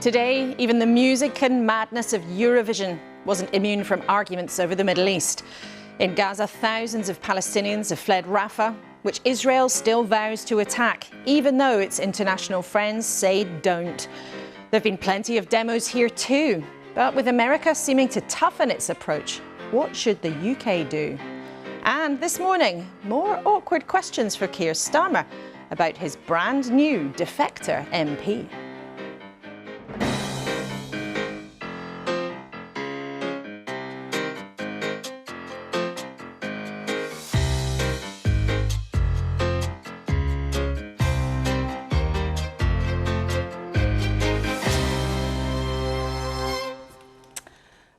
Today, even the music and madness of Eurovision wasn't immune from arguments over the Middle East. In Gaza, thousands of Palestinians have fled Rafah, which Israel still vows to attack, even though its international friends say don't. There have been plenty of demos here too, but with America seeming to toughen its approach, what should the UK do? And this morning, more awkward questions for Keir Starmer about his brand new defector MP.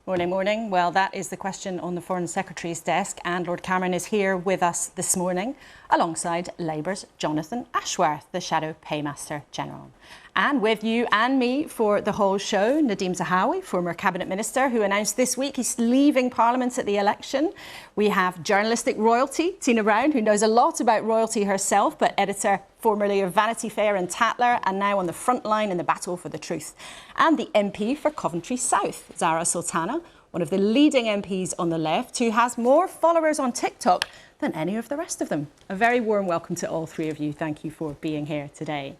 Morning, morning. Well, that is the question on the Foreign Secretary's desk, and Lord Cameron is here with us this morning alongside Labour's Jonathan Ashworth, the Shadow Paymaster General. And with you and me for the whole show, Nadhim Zahawi, former Cabinet Minister, who announced this week he's leaving Parliament at the election. We have journalistic royalty, Tina Brown, who knows a lot about royalty herself, but editor formerly of Vanity Fair and Tatler, and now on the front line in the battle for the truth. And the MP for Coventry South, Zara Sultana, one of the leading MPs on the left, who has more followers on TikTok than any of the rest of them. A very warm welcome to all three of you. Thank you for being here today.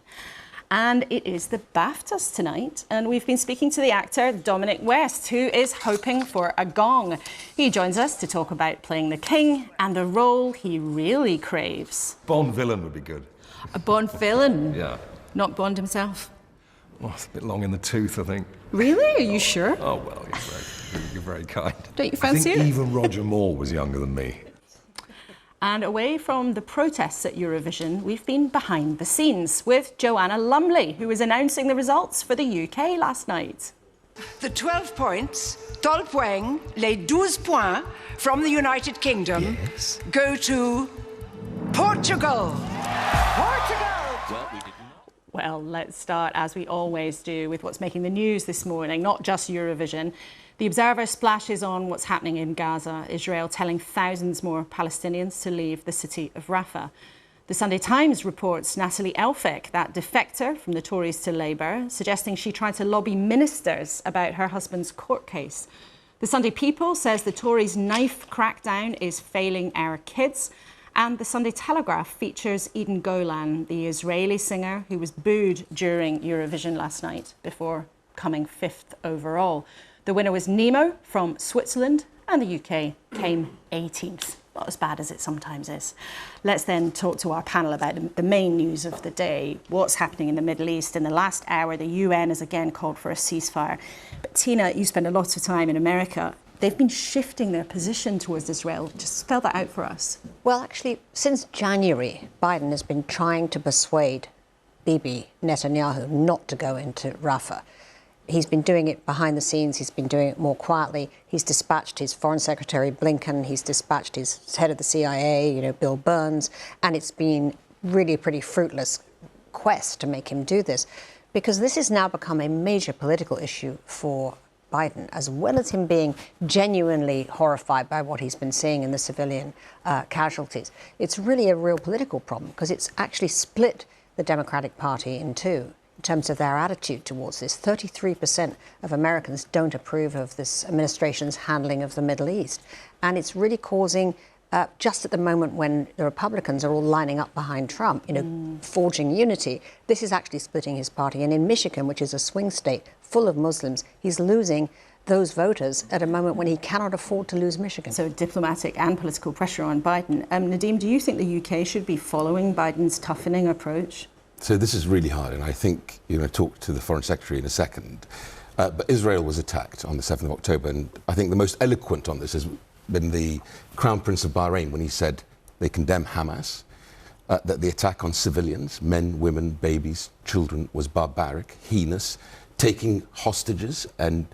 And it is the BAFTAs tonight, and we've been speaking to the actor Dominic West, who is hoping for a gong. He joins us to talk about playing the King and the role he really craves. Bond villain would be good. A Bond villain? Yeah. Not Bond himself? Well, it's a bit long in the tooth, I think. Really? Are you sure? Oh, well, you're very kind. Don't you fancy it? I think even Roger Moore was younger than me. And away from the protests at Eurovision, we've been behind the scenes with Joanna Lumley, who was announcing the results for the UK last night. The 12 points, 12 points, les 12 points from the United Kingdom go to Portugal. Well, let's start, as we always do, with what's making the news this morning, not just Eurovision. The Observer splashes on what's happening in Gaza, Israel telling thousands more Palestinians to leave the city of Rafah. The Sunday Times reports Natalie Elphicke, that defector from the Tories to Labour, suggesting she tried to lobby ministers about her husband's court case. The Sunday People says the Tories' knife crackdown is failing our kids. And the Sunday Telegraph features Eden Golan, the Israeli singer who was booed during Eurovision last night before coming 5th overall. The winner was Nemo from Switzerland, and the UK came 18th. Not as bad as it sometimes is. Let's then talk to our panel about the main news of the day, what's happening in the Middle East. In the last hour, the UN has again called for a ceasefire. But Tina, you spend a lot of time in America. They've been shifting their position towards Israel. Just spell that out for us. Well, actually, since January, Biden has been trying to persuade Bibi Netanyahu not to go into Rafah. He's been doing it behind the scenes. He's been doing it more quietly. He's dispatched his Foreign Secretary Blinken. He's dispatched his head of the CIA, Bill Burns. And it's been really a pretty fruitless quest to make him do this, because this has now become a major political issue for Biden, as well as him being genuinely horrified by what he's been seeing in the civilian casualties. It's really a real political problem, because it's actually split the Democratic Party in two in terms of their attitude towards this. 33% of Americans don't approve of this administration's handling of the Middle East. And it's really causing, just at the moment when the Republicans are all lining up behind Trump, forging unity, this is actually splitting his party. And in Michigan, which is a swing state full of Muslims, he's losing those voters at a moment when he cannot afford to lose Michigan. So diplomatic and political pressure on Biden. Nadhim, do you think the UK should be following Biden's toughening approach? So this is really hard, and I think you're going to talk to the Foreign Secretary in a second. But Israel was attacked on the 7th of October, and I think the most eloquent on this has been the Crown Prince of Bahrain when he said they condemn Hamas, that the attack on civilians, men, women, babies, children, was barbaric, heinous, taking hostages and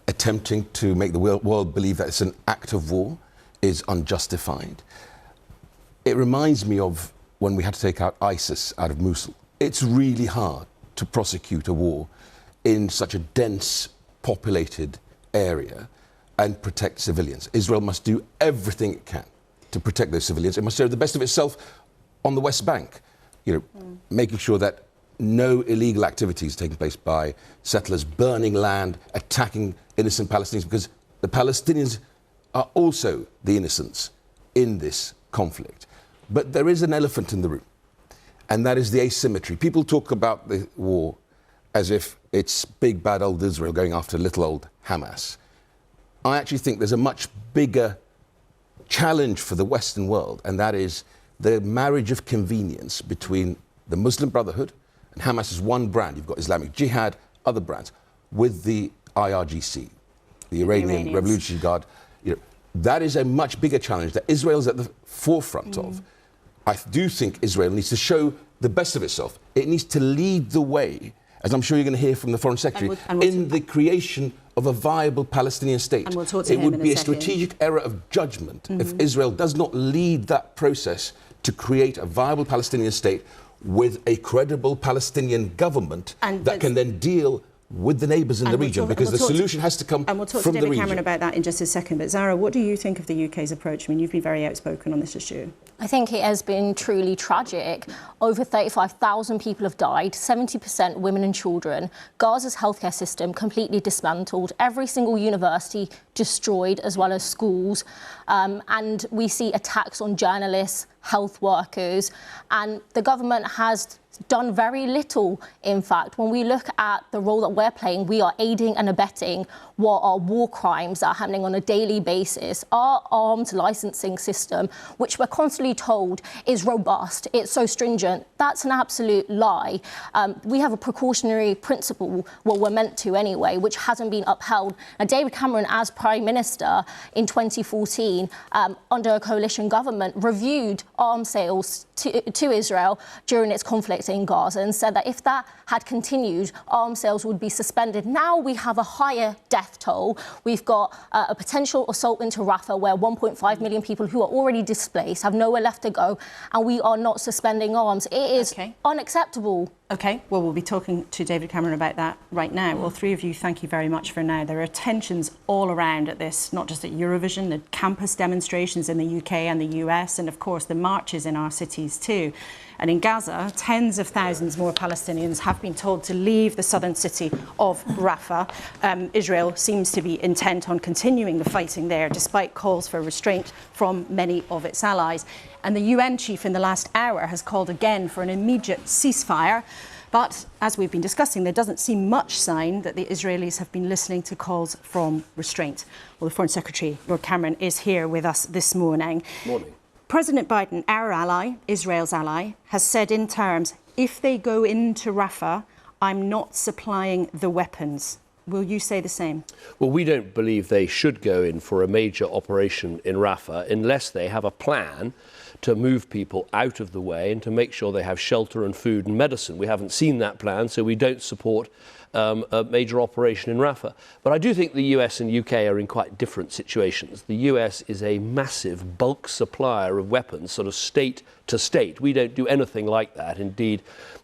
attempting to make the world believe that it's an act of war is unjustified. It reminds me of when we had to take out ISIS out of Mosul. It's really hard to prosecute a war in such a dense, populated area and protect civilians. Israel must do everything it can to protect those civilians. It must serve the best of itself on the West Bank, making sure that no illegal activities taking place by settlers burning land, attacking innocent Palestinians, because the Palestinians are also the innocents in this conflict. But there is an elephant in the room, and that is the asymmetry. People talk about the war as if it's big bad old Israel going after little old Hamas. I actually think there's a much bigger challenge for the Western world, and that is the marriage of convenience between the Muslim Brotherhood and Hamas as one brand. You've got Islamic Jihad, other brands, with the IRGC, the Iranian Revolutionary Guard. You know, that is a much bigger challenge that Israel is at the forefront of. I do think Israel needs to show the best of itself. It needs to lead the way, as I'm sure you're going to hear from the Foreign Secretary, in the creation of a viable Palestinian state. And we'll talk to it him would in be a a second. strategic error of judgment if Israel does not lead that process to create a viable Palestinian state with a credible Palestinian government that can then deal with the neighbours in the region, because the solution has to come from the region. And we'll talk to David Cameron about that in just a second. But Zara, what do you think of the UK's approach? I mean, you've been very outspoken on this issue. I think it has been truly tragic. Over 35,000 people have died, 70% women and children. Gaza's healthcare system completely dismantled, every single university destroyed, as well as schools. And we see attacks on journalists, health workers, and the government has done very little. In fact, when we look at the role that we're playing, we are aiding and abetting what are war crimes that are happening on a daily basis. Our arms licensing system, which we're constantly told is robust, it's so stringent, that's an absolute lie. We have a precautionary principle, well, we're meant to anyway, which hasn't been upheld. Now, David Cameron, as Prime Minister in 2014, under a coalition government, reviewed arms sales to Israel during its conflict in Gaza and said that if that had continued, arms sales would be suspended. Now we have a higher death toll. We've got a potential assault into Rafah where 1.5 million people who are already displaced have nowhere left to go, and we are not suspending arms. It is unacceptable. OK, well, we'll be talking to David Cameron about that right now. Well, three of you, thank you very much for now. There are tensions all around at this, not just at Eurovision, the campus demonstrations in the UK and the US, and of course the marches in our cities too. And in Gaza, tens of thousands more Palestinians have been told to leave the southern city of Rafah. Israel seems to be intent on continuing the fighting there, despite calls for restraint from many of its allies. And the UN chief in the last hour has called again for an immediate ceasefire. But as we've been discussing, there doesn't seem much sign that the Israelis have been listening to calls from restraint. Well, the Foreign Secretary, Lord Cameron, is here with us this morning. Morning. President Biden, our ally, Israel's ally, has said in terms, if they go into Rafah, I'm not supplying the weapons. Will you say the same? Well, we don't believe they should go in for a major operation in Rafah unless they have a plan to move people out of the way and to make sure they have shelter and food and medicine. We haven't seen that plan, so we don't support a major operation in Rafah. But I do think the US and UK are in quite different situations. The US is a massive bulk supplier of weapons, sort of state to state. We don't do anything like that. Indeed,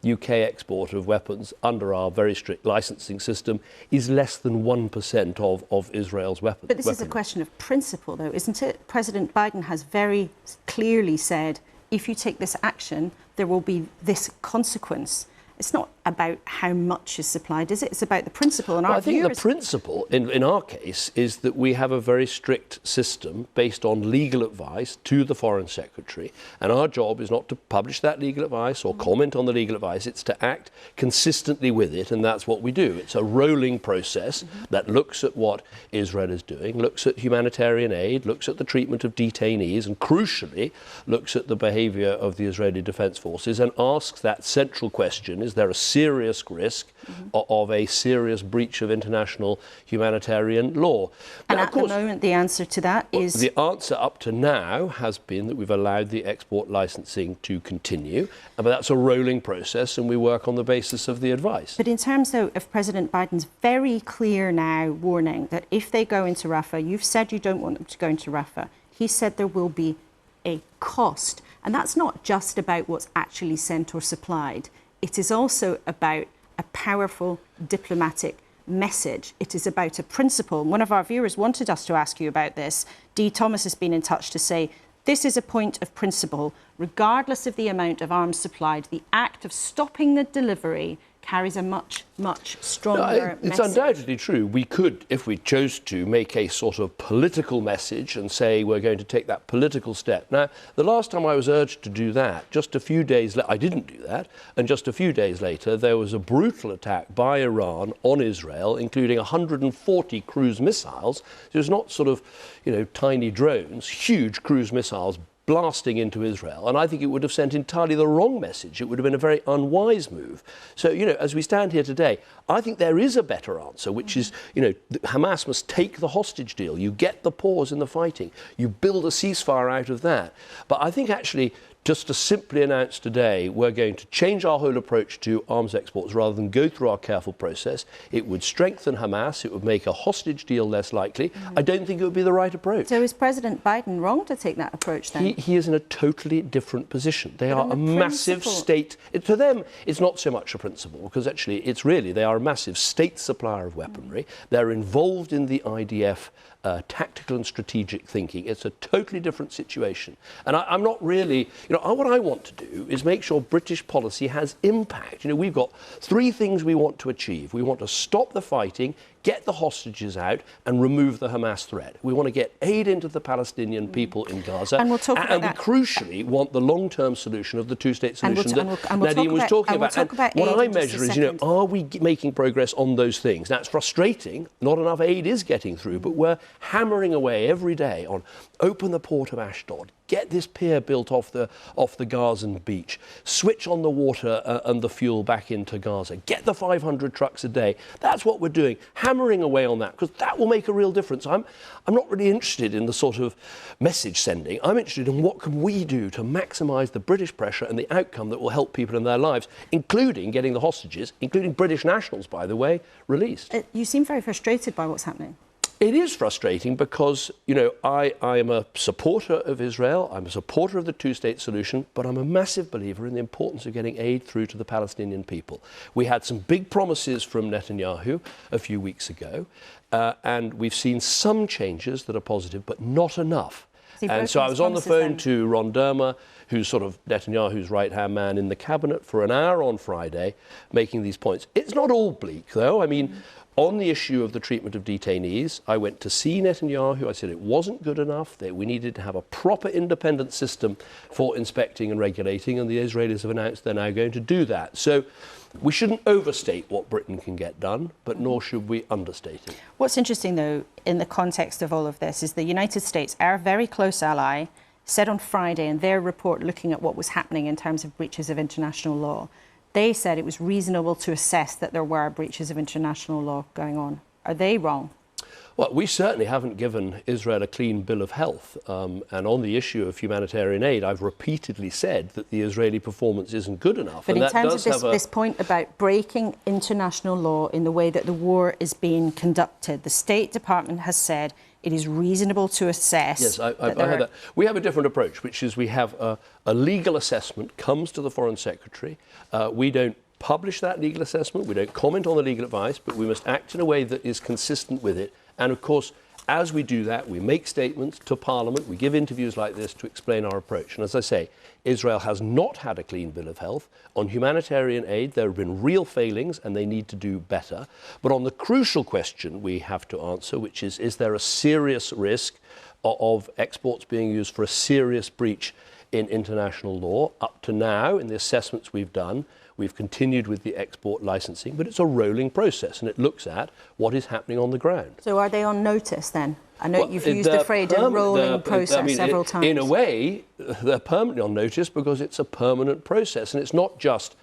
UK export of weapons under our very strict licensing system is less than 1% of Israel's weapons. But this is a question of principle, though, isn't it? President Biden has very clearly said, if you take this action, there will be this consequence. It's not about how much is supplied, is it? It's about the principle. And I think the principle, in our case, is that we have a very strict system based on legal advice to the Foreign Secretary. And our job is not to publish that legal advice or comment on the legal advice. It's to act consistently with it. And that's what we do. It's a rolling process that looks at what Israel is doing, looks at humanitarian aid, looks at the treatment of detainees, and crucially, looks at the behaviour of the Israeli Defence Forces and asks that central question, is there a serious risk of a serious breach of international humanitarian law? And now, at the moment, the answer to that is... The answer up to now has been that we've allowed the export licensing to continue, but that's a rolling process and we work on the basis of the advice. But in terms, though, of President Biden's very clear now warning that if they go into Rafah, you've said you don't want them to go into Rafah. He said there will be a cost. And that's not just about what's actually sent or supplied. It is also about a powerful diplomatic message. It is about a principle. One of our viewers wanted us to ask you about this. Dee Thomas has been in touch to say This is a point of principle. Regardless of the amount of arms supplied, the act of stopping the delivery carries a much, much stronger It's message. undoubtedly true. We could, if we chose to, make a sort of political message and say we're going to take that political step. Now, the last time I was urged to do that, just a few days later, I didn't do that, and just a few days later, there was a brutal attack by Iran on Israel, including 140 cruise missiles. So it's not sort of, tiny drones, huge cruise missiles blasting into Israel. And I think it would have sent entirely the wrong message. It would have been a very unwise move. So, as we stand here today, I think there is a better answer, which is, Hamas must take the hostage deal. You get the pause in the fighting. You build a ceasefire out of that. But I think actually, just to simply announce today we're going to change our whole approach to arms exports rather than go through our careful process, it would strengthen Hamas, it would make a hostage deal less likely. I don't think it would be the right approach. So is President Biden wrong to take that approach then? He is in a totally different position. They are a massive state. To them, it's not so much a principle, because actually they are a massive state supplier of weaponry. They're involved in the IDF tactical and strategic thinking. It's a totally different situation. And I'm not really, what I want to do is make sure British policy has impact. We've got 3 things we want to achieve. We want to stop the fighting, get the hostages out, and remove the Hamas threat. We want to get aid into the Palestinian people in Gaza. And we'll talk about that. We crucially want the long-term solution of the two-state solution that Nadine was talking about. And what I measure is, are we making progress on those things? Now, it's frustrating. Not enough aid is getting through, but we're hammering away every day on open the port of Ashdod, get this pier built off the Gazan beach, switch on the water and the fuel back into Gaza, get the 500 trucks a day. That's what we're doing, hammering away on that, because that will make a real difference. I'm not really interested in the sort of message sending. I'm interested in what can we do to maximise the British pressure and the outcome that will help people in their lives, including getting the hostages, including British nationals, by the way, released. You seem very frustrated by what's happening. It is frustrating because, I am a supporter of Israel, I'm a supporter of the two-state solution, but I'm a massive believer in the importance of getting aid through to the Palestinian people. We had some big promises from Netanyahu a few weeks ago, and we've seen some changes that are positive, but not enough. And so I was on the phone to Ron Dermer, who's sort of Netanyahu's right-hand man in the cabinet, for an hour on Friday, making these points. It's not all bleak, though. On the issue of the treatment of detainees, I went to see Netanyahu. I said it wasn't good enough, that we needed to have a proper independent system for inspecting and regulating, and the Israelis have announced they're now going to do that. So we shouldn't overstate what Britain can get done, but nor should we understate it. What's interesting, though, in the context of all of this, is the United States, our very close ally, said on Friday in their report looking at what was happening in terms of breaches of international law, they said it was reasonable to assess that there were breaches of international law going on. Are they wrong? Well, we certainly haven't given Israel a clean bill of health. And on the issue of humanitarian aid, I've repeatedly said that the Israeli performance isn't good enough. But in terms of this point about breaking international law in the way that the war is being conducted, the State Department has said it is reasonable to assess. Yes, I heard that. We have a different approach, which is we have a legal assessment comes to the Foreign Secretary. We don't publish that legal assessment. We don't comment on the legal advice, but we must act in a way that is consistent with it. And of course, as we do that, we make statements to Parliament. We give interviews like this to explain our approach. And as I say, Israel has not had a clean bill of health. On humanitarian aid, there have been real failings and they need to do better. But on the crucial question we have to answer, which is there a serious risk of exports being used for a serious breach in international law? Up to now, in the assessments we've done, we've continued with the export licensing, but it's a rolling process and it looks at what is happening on the ground. So are they on notice then? I know you've used the phrase a rolling process several times. In a way, they're permanently on notice because it's a permanent process and it's not just,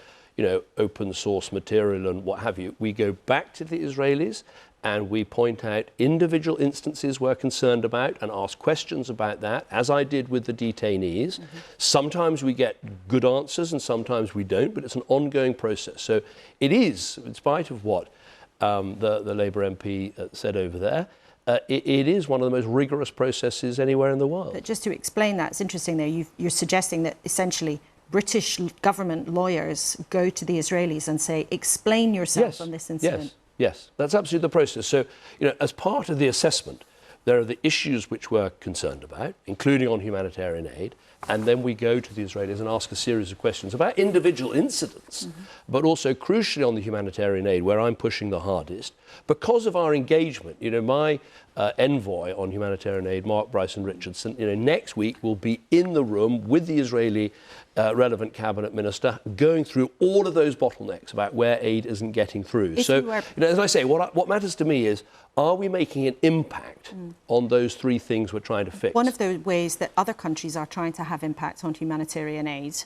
open source material and what have you. We go back to the Israelis and we point out individual instances we're concerned about and ask questions about that, as I did with the detainees. Sometimes we get good answers and sometimes we don't, but it's an ongoing process. So it is, in spite of what the Labour MP said over there, it is one of the most rigorous processes anywhere in the world. But just to explain that, it's interesting there, you're suggesting that essentially British government lawyers go to the Israelis and say, explain yourself on this incident. Yes, that's absolutely the process. So, as part of the assessment, There are the issues which we're concerned about, including on humanitarian aid, and then we go to the Israelis and ask a series of questions about individual incidents, but also crucially on the humanitarian aid, where I'm pushing the hardest. Because of our engagement, you know, my envoy on humanitarian aid, Mark Bryson Richardson, you know, next week will be in the room with the Israeli relevant cabinet minister, going through all of those bottlenecks about where aid isn't getting through. So, you know, as I say, what matters to me is, are we making an impact on those three things we're trying to fix? One of the ways that other countries are trying to have impact on humanitarian aid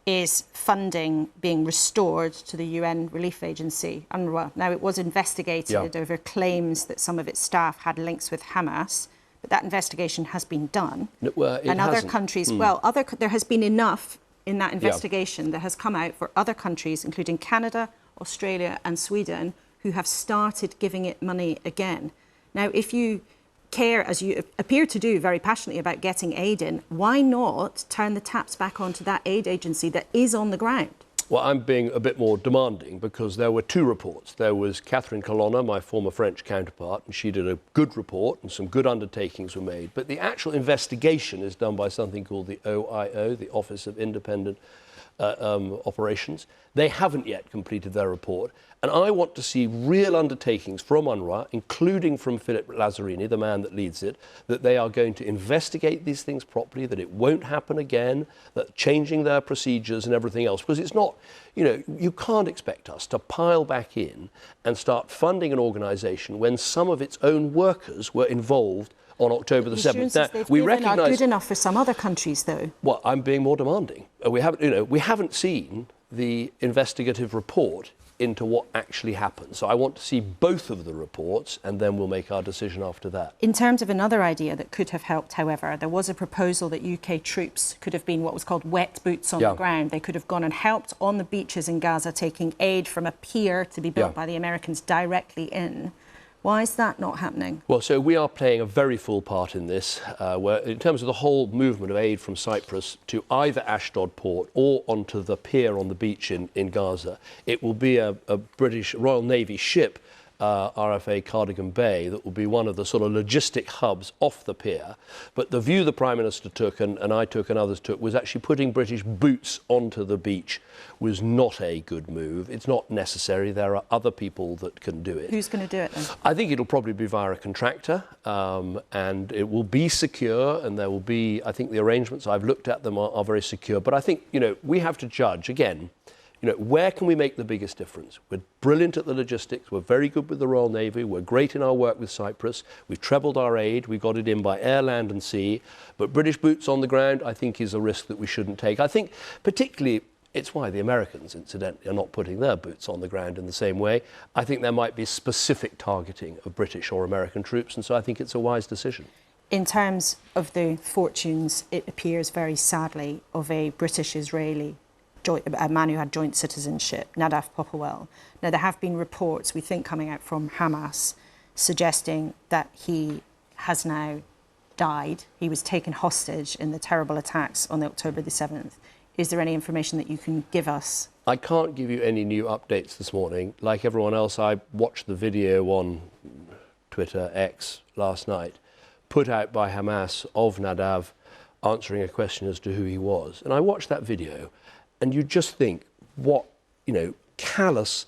is funding being restored to the UN relief agency, UNRWA. Now, it was investigated over claims that some of its staff had links with Hamas, but that investigation has been done. And other countries, there has been enough in that investigation that has come out for other countries, including Canada, Australia and Sweden, who have started giving it money again. Now, if you care, as you appear to do very passionately, about getting aid in, why not turn the taps back onto that aid agency that is on the ground? Well, I'm being a bit more demanding because there were two reports. There was Catherine Colonna, my former French counterpart, and she did a good report and some good undertakings were made. But the actual investigation is done by something called the OIO, the Office of Independent Operations. They haven't yet completed their report. And I want to see real undertakings from UNRWA, including from Philip Lazzarini, the man that leads it, that they are going to investigate these things properly, that it won't happen again, that changing their procedures and everything else. Because it's not, you know, you can't expect us to pile back in and start funding an organisation when some of its own workers were involved on October the 7th. Now, we recognise are good enough for some other countries, though. Well, I'm being more demanding. We haven't seen the investigative report into what actually happened. So I want to see both of the reports, and then we'll make our decision after that. In terms of another idea that could have helped, however, there was a proposal that UK troops could have been what was called wet boots on the ground. They could have gone and helped on the beaches in Gaza, taking aid from a pier to be built by the Americans directly in. Why is that not happening? Well, so we are playing a very full part in this, where in terms of the whole movement of aid from Cyprus to either Ashdod port or onto the pier on the beach in Gaza. It will be a British Royal Navy ship, RFA Cardigan Bay, that will be one of the sort of logistic hubs off the pier. But the view the Prime Minister took, and I took and others took, was actually putting British boots onto the beach was not a good move. It's not necessary. There are other people that can do it. Who's going to do it then? I think it'll probably be via a contractor, and it will be secure, and there will be, I think the arrangements, I've looked at them, are very secure. But I think, you know, we have to judge, again, you know, where can we make the biggest difference? We're brilliant at the logistics. We're very good with the Royal Navy. We're great in our work with Cyprus. We've trebled our aid. We got it in by air, land and sea. But British boots on the ground, I think, is a risk that we shouldn't take. I think particularly it's why the Americans, incidentally, are not putting their boots on the ground in the same way. I think there might be specific targeting of British or American troops, and so I think it's a wise decision. In terms of the fortunes, it appears very sadly, of a British-Israeli a man who had joint citizenship, Nadav Popowell. Now, there have been reports, we think, coming out from Hamas suggesting that he has now died. He was taken hostage in the terrible attacks on October the 7th. Is there any information that you can give us? I can't give you any new updates this morning. Like everyone else, I watched the video on Twitter, X, last night, put out by Hamas of Nadav answering a question as to who he was. And I watched that video, and you just think, what, you know, callous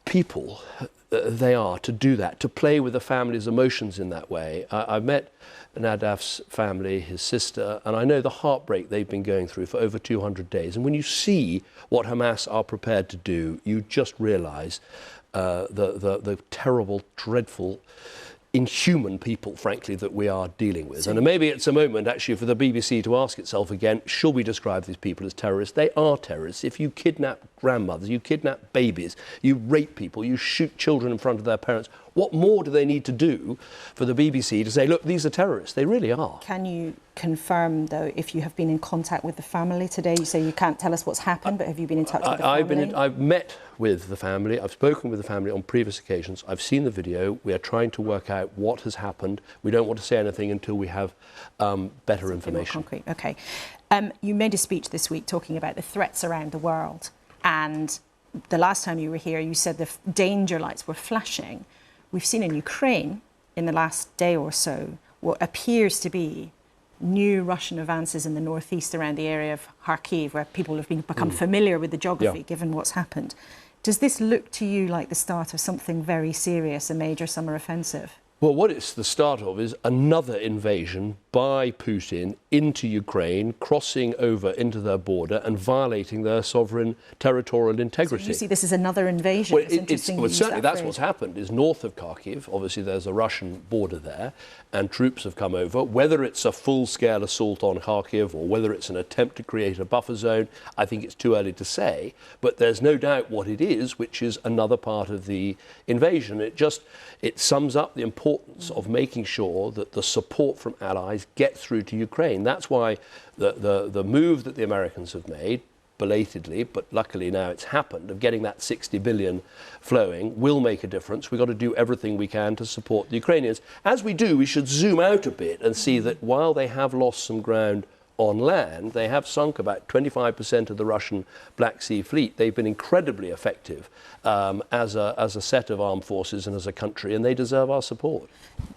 people they are to do that, to play with the family's emotions in that way. I've met Nadav's family, his sister, and I know the heartbreak they've been going through for over 200 days. And when you see what Hamas are prepared to do, you just realise the terrible, dreadful, inhuman people, frankly, that we are dealing with. And maybe it's a moment, actually, for the BBC to ask itself again, should we describe these people as terrorists? They are terrorists. If you kidnap grandmothers, you kidnap babies, you rape people, you shoot children in front of their parents, what more do they need to do for the BBC to say, look, these are terrorists? They really are. Can you confirm, though, if you have been in contact with the family today? You say you can't tell us what's happened, but have you been in touch with the family? I've met with the family. I've spoken with the family on previous occasions. I've seen the video. We are trying to work out what has happened. We don't want to say anything until we have better information. More concrete. OK. You made a speech this week talking about the threats around the world. And the last time you were here, you said the danger lights were flashing. We've seen in Ukraine in the last day or so what appears to be new Russian advances in the northeast around the area of Kharkiv, where people have become familiar with the geography, given what's happened. Does this look to you like the start of something very serious, a major summer offensive? Well, what it's the start of is another invasion by Putin into Ukraine, crossing over into their border and violating their sovereign territorial integrity. So you see this as another invasion? Well, it's interesting certainly that's phrase. what's happened, is north of Kharkiv. Obviously, there's a Russian border there, and troops have come over. Whether it's a full-scale assault on Kharkiv or whether it's an attempt to create a buffer zone, I think it's too early to say. But there's no doubt what it is, which is another part of the invasion. It sums up the importance of making sure that the support from allies gets through to Ukraine. That's why the move that the Americans have made, belatedly, but luckily now it's happened, of getting that 60 billion flowing will make a difference. We've got to do everything we can to support the Ukrainians. As we do, we should zoom out a bit and see that while they have lost some ground on land, they have sunk about 25% of the Russian Black Sea Fleet. They've been incredibly effective as a set of armed forces and as a country, and they deserve our support.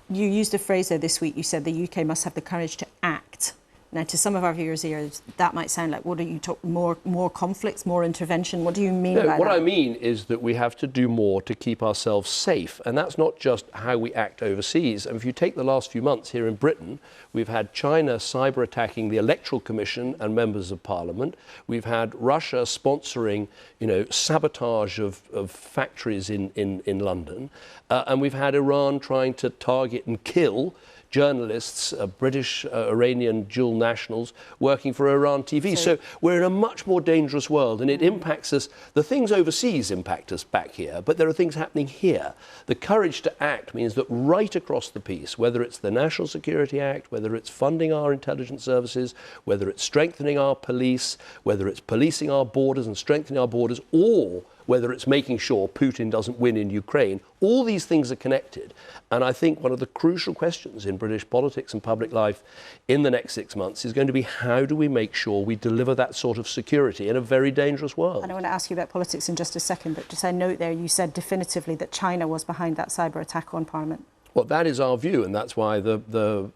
You used a phrase there this week. You said the UK must have the courage to act. Now, to some of our viewers here, that might sound like, what are you talking, more conflicts, more intervention? What do you mean by that? What I mean is that we have to do more to keep ourselves safe. And that's not just how we act overseas. And if you take the last few months here in Britain, we've had China cyber attacking the Electoral Commission and members of Parliament. We've had Russia sponsoring, sabotage of factories in London. And we've had Iran trying to target and kill journalists, British, Iranian dual nationals working for Iran TV. So we're in a much more dangerous world, and it impacts us. The things overseas impact us back here, but there are things happening here. The courage to act means that right across the piece, whether it's the National Security Act, whether it's funding our intelligence services, whether it's strengthening our police, whether it's policing our borders and strengthening our borders, or whether it's making sure Putin doesn't win in Ukraine, all these things are connected. And I think one of the crucial questions in British politics and public life in the next 6 months is going to be, how do we make sure we deliver that sort of security in a very dangerous world? And I want to ask you about politics in just a second, but just a note there, you said definitively that China was behind that cyber attack on Parliament. Well, that is our view, and that's why the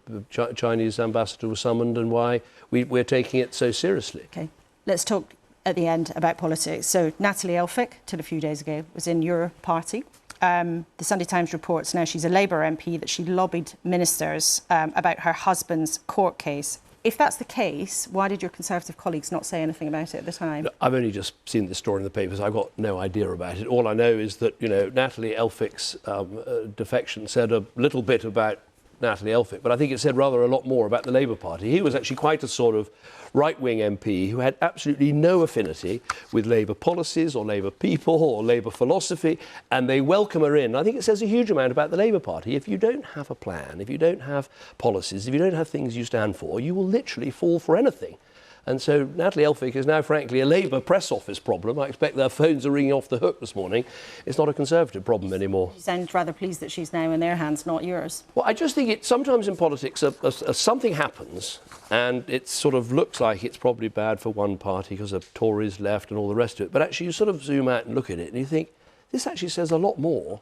Chinese ambassador was summoned and why we're taking it so seriously. OK, let's talk at the end about politics. So Natalie Elphicke, till a few days ago, was in your party. The Sunday Times reports now she's a Labour MP that she lobbied ministers about her husband's court case. If that's the case, why did your Conservative colleagues not say anything about it at the time? I've only just seen the story in the papers. I've got no idea about it. All I know is that, Natalie Elphicke's defection said a little bit about Natalie Elphicke, but I think it said rather a lot more about the Labour Party. He was actually quite a sort of right-wing MP who had absolutely no affinity with Labour policies or Labour people or Labour philosophy, and they welcome her in. I think it says a huge amount about the Labour Party. If you don't have a plan, if you don't have policies, if you don't have things you stand for, you will literally fall for anything. And so Natalie Elphicke is now, frankly, a Labour press office problem. I expect their phones are ringing off the hook this morning. It's not a Conservative problem anymore. You sound rather pleased that she's now in their hands, not yours. Well, I just think sometimes in politics, something happens and it sort of looks like it's probably bad for one party because of Tories left and all the rest of it. But actually, you sort of zoom out and look at it and you think, this actually says a lot more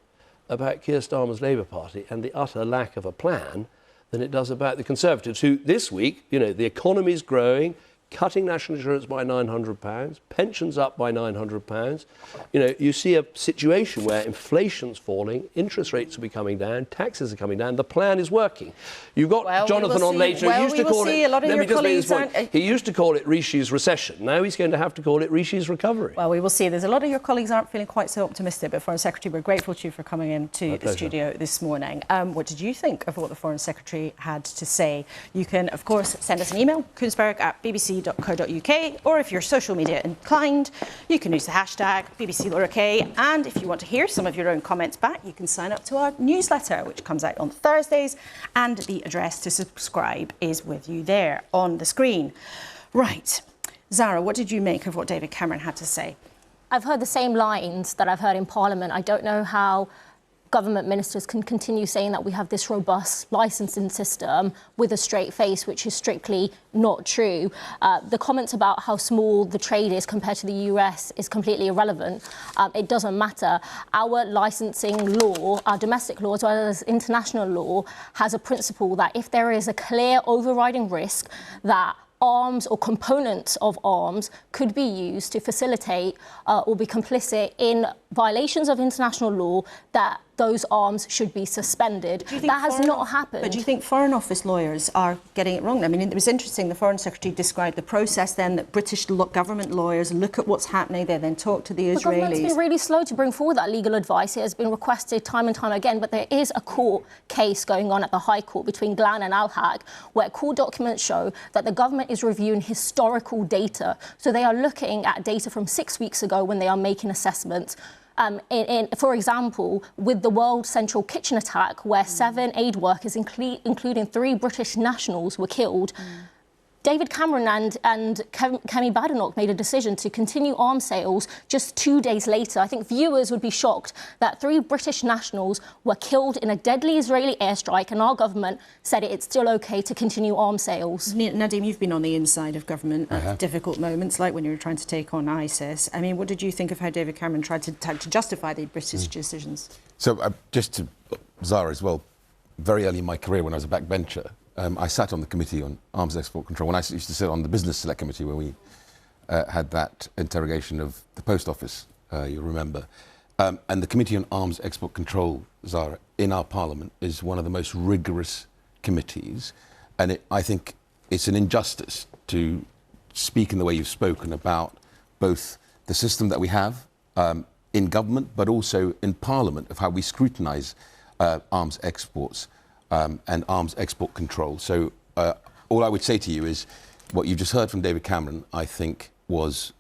about Keir Starmer's Labour Party and the utter lack of a plan than it does about the Conservatives, who this week, the economy's growing, cutting national insurance by £900, pensions up by £900. You see a situation where inflation's falling, interest rates will be coming down, taxes are coming down. The plan is working. You've got Jonathan on later. He used to call it. He used to call it Rishi's recession. Now he's going to have to call it Rishi's recovery. Well, we will see. There's a lot of your colleagues aren't feeling quite so optimistic, but Foreign Secretary, we're grateful to you for coming into the studio this morning. What did you think of what the Foreign Secretary had to say? You can, of course, send us an email, kuenssberg@bbc.co.uk, or if you're social media inclined, you can use the hashtag BBC Laura K. And if you want to hear some of your own comments back, you can sign up to our newsletter, which comes out on Thursdays, and the address to subscribe is with you there on the screen. Right. Zara, what did you make of what David Cameron had to say? I've heard the same lines that I've heard in Parliament. I don't know how government ministers can continue saying that we have this robust licensing system with a straight face, which is strictly not true. The comments about how small the trade is compared to the US is completely irrelevant. It doesn't matter. Our licensing law, our domestic law as well as international law, has a principle that if there is a clear overriding risk that arms or components of arms could be used to facilitate or be complicit in violations of international law, that those arms should be suspended. That has not happened. But do you think Foreign Office lawyers are getting it wrong? I mean, it was interesting, the Foreign Secretary described the process then, that British government lawyers look at what's happening, they then talk to the Israelis. The government's been really slow to bring forward that legal advice. It has been requested time and time again, but there is a court case going on at the High Court between Glan and Al-Haq, where court documents show that the government is reviewing historical data. So they are looking at data from 6 weeks ago when they are making assessments. For example, with the World Central Kitchen attack, where 7 aid workers, including 3 British nationals, were killed, David Cameron and Kemi Badenoch made a decision to continue arms sales just 2 days later. I think viewers would be shocked that 3 British nationals were killed in a deadly Israeli airstrike, and our government said it's still OK to continue arms sales. Nadim, you've been on the inside of government at difficult moments, like when you were trying to take on ISIS. I mean, what did you think of how David Cameron tried to justify the British decisions? So just to Zara as well, very early in my career when I was a backbencher, I sat on the Committee on Arms Export Control when I used to sit on the Business Select Committee when we had that interrogation of the Post Office, you remember. And the Committee on Arms Export Control, Zara, in our Parliament is one of the most rigorous committees. And I think it's an injustice to speak in the way you've spoken about both the system that we have in government, but also in Parliament, of how we scrutinise arms exports. And arms export control. So all I would say to you is what you just heard from David Cameron, I think, was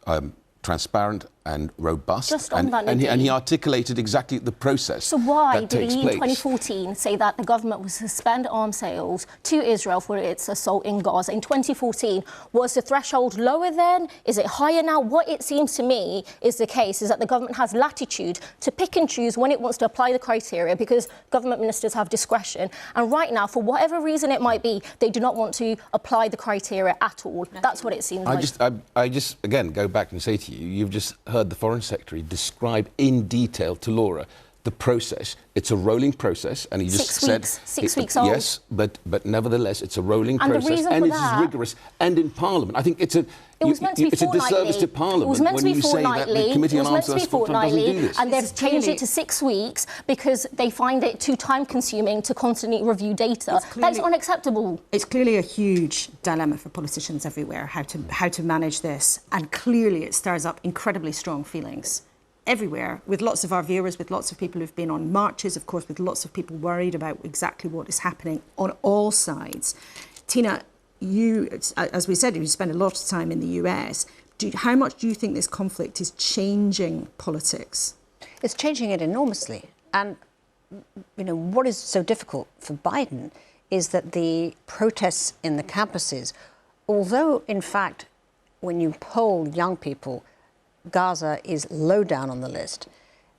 transparent and robust. Just on that, and he articulated exactly the process. So why did he in 2014 say that the government would suspend arms sales to Israel for its assault in Gaza? In 2014, was the threshold lower then? Is it higher now? What it seems to me is the case is that the government has latitude to pick and choose when it wants to apply the criteria, because government ministers have discretion. And right now, for whatever reason it might be, they do not want to apply the criteria at all. That's what it seems like. I just, again, go back and say to you, you've just heard the Foreign Secretary describe in detail to Laura the process. It's a rolling process, and he just said 6 weeks old. Yes, but nevertheless, it's a rolling and process, and it's rigorous. And in Parliament, I think it's a disservice to Parliament when you say that the Committee on Arms Export doesn't do this. And they've changed it to 6 weeks because they find it too time-consuming to constantly review data. That's unacceptable. It's clearly a huge dilemma for politicians everywhere, how to manage this, and clearly it stirs up incredibly strong feelings everywhere, with lots of our viewers, with lots of people who've been on marches, of course, with lots of people worried about exactly what is happening on all sides. Tina, you, as we said, you spend a lot of time in the US. How much do you think this conflict is changing politics? It's changing it enormously. And, you know, what is so difficult for Biden is that the protests in the campuses, although, in fact, when you poll young people, Gaza is low down on the list.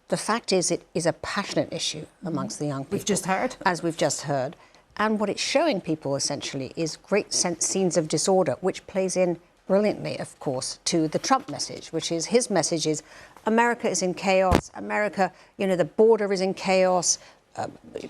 The fact is, it is a passionate issue amongst the young people. We've just heard. As we've just heard. And what it's showing people, essentially, is great scenes of disorder, which plays in brilliantly, of course, to the Trump message, which is his message is America is in chaos. America, you know, the border is in chaos.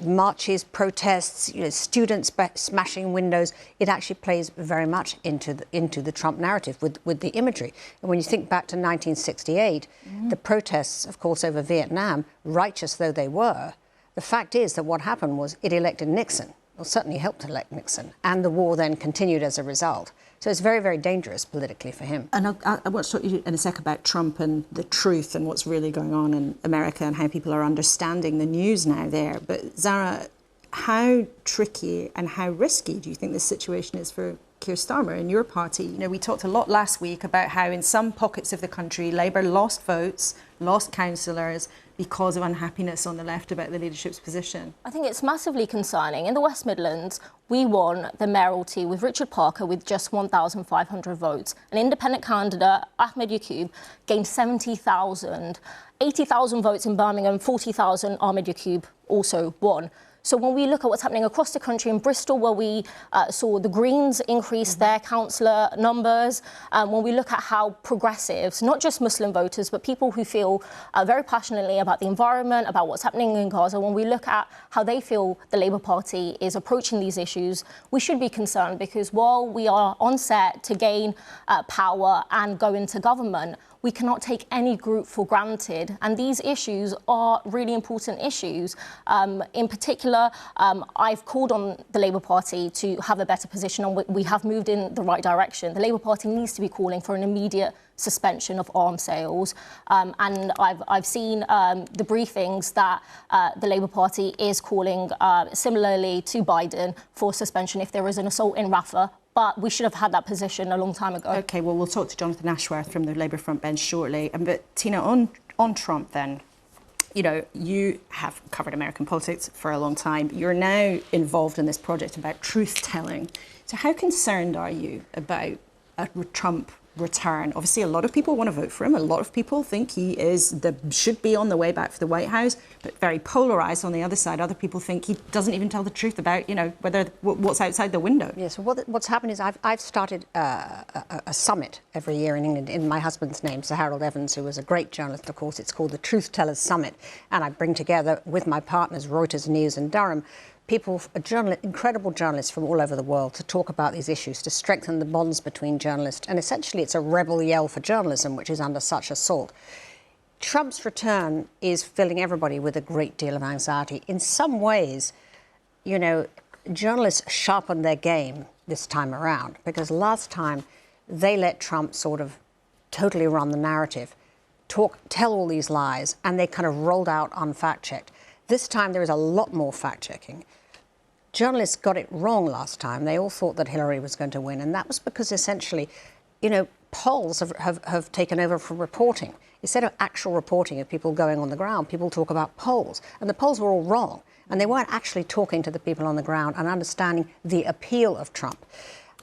Marches, protests, you know, students smashing windows. It actually plays very much into the Trump narrative with the imagery. And when you think back to 1968, the protests, of course, over Vietnam, righteous though they were, the fact is that what happened was it elected Nixon, or certainly helped elect Nixon, and the war then continued as a result. So it's very, very dangerous politically for him. And I want to talk to you in a sec about Trump and the truth and what's really going on in America and how people are understanding the news now there. But Zara, how tricky and how risky do you think this situation is for Keir Starmer and your party? You know, we talked a lot last week about how in some pockets of the country, Labour lost votes, lost councillors, because of unhappiness on the left about the leadership's position? I think it's massively concerning. In the West Midlands, we won the mayoralty with Richard Parker with just 1,500 votes. An independent candidate, Ahmed Yaqub, gained 70,000. 80,000 votes in Birmingham, 40,000 Ahmed Yaqub also won. So when we look at what's happening across the country, in Bristol, where we saw the Greens increase their councillor numbers, when we look at how progressives, not just Muslim voters, but people who feel very passionately about the environment, about what's happening in Gaza, when we look at how they feel the Labour Party is approaching these issues, we should be concerned, because while we are on set to gain power and go into government, we cannot take any group for granted, and these issues are really important issues. In particular, I've called on the Labour Party to have a better position, and we have moved in the right direction. The Labour Party needs to be calling for an immediate suspension of arms sales, and I've seen the briefings that the Labour Party is calling similarly to Biden for suspension if there is an assault in Rafah. But we should have had that position a long time ago. OK, well, we'll talk to Jonathan Ashworth from the Labour front bench shortly. But Tina, on Trump then, you know, you have covered American politics for a long time. You're now involved in this project about truth-telling. So how concerned are you about a Trump return? Obviously, a lot of people want to vote for him. A lot of people think he should be on the way back for the White House, but very polarised on the other side. Other people think he doesn't even tell the truth about, you know, what's outside the window. Yeah, so what's happened is I've started a summit every year in England in my husband's name, Sir Harold Evans, who was a great journalist, of course. It's called the Truth Tellers Summit. And I bring together, with my partners, Reuters News and Durham, people, incredible journalists from all over the world to talk about these issues, to strengthen the bonds between journalists. And essentially, it's a rebel yell for journalism, which is under such assault. Trump's return is filling everybody with a great deal of anxiety. In some ways, you know, journalists sharpened their game this time around, because last time they let Trump sort of totally run the narrative, tell all these lies, and they kind of rolled out unfact-checked. This time, there is a lot more fact-checking. Journalists got it wrong last time. They all thought that Hillary was going to win, and that was because essentially, you know, polls have taken over from reporting. Instead of actual reporting of people going on the ground, people talk about polls, and the polls were all wrong, and they weren't actually talking to the people on the ground and understanding the appeal of Trump.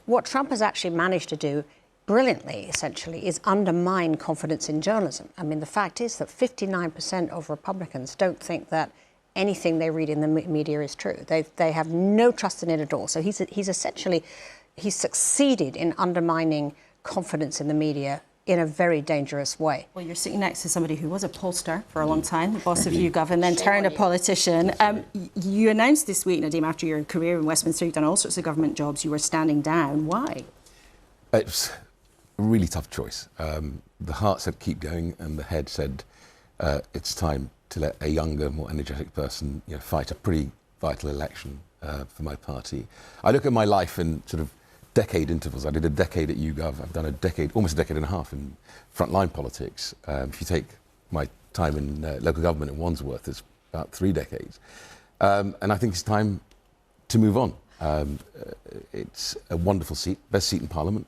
What Trump has actually managed to do brilliantly, essentially, is undermine confidence in journalism. I mean, the fact is that 59% of Republicans don't think that anything they read in the media is true. They have no trust in it at all. So he's succeeded in undermining confidence in the media in a very dangerous way. Well, you're sitting next to somebody who was a pollster for a long time, the boss of YouGov, and then turned a politician. You announced this week, Nadeem, after your career in Westminster, you've done all sorts of government jobs, you were standing down. Why? It's a really tough choice. The heart said keep going, and the head said it's time to let a younger, more energetic person, you know, fight a pretty vital election for my party. I look at my life in sort of decade intervals. I did a decade at YouGov. I've done almost a decade and a half in frontline politics. If you take my time in local government in Wandsworth, it's about 3 decades. And I think it's time to move on. It's a wonderful seat, best seat in Parliament.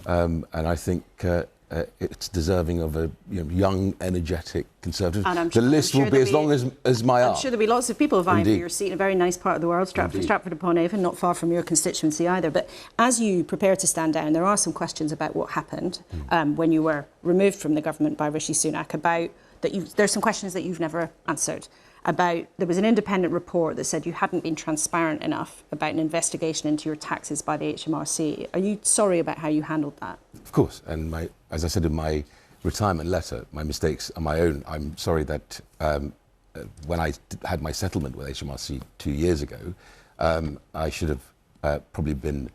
And I think it's deserving of a young, energetic Conservative. The list will be as long as my arm. I'm sure there'll be lots of people vying for your seat in a very nice part of the world, Stratford-upon-Avon, not far from your constituency either. But as you prepare to stand down, there are some questions about what happened when you were removed from the government by Rishi Sunak. There's some questions that you've never answered. There was an independent report that said you hadn't been transparent enough about an investigation into your taxes by the HMRC. Are you sorry about how you handled that? Of course, and as I said in my retirement letter, my mistakes are my own. I'm sorry that when I had my settlement with HMRC 2 years ago, I should have probably been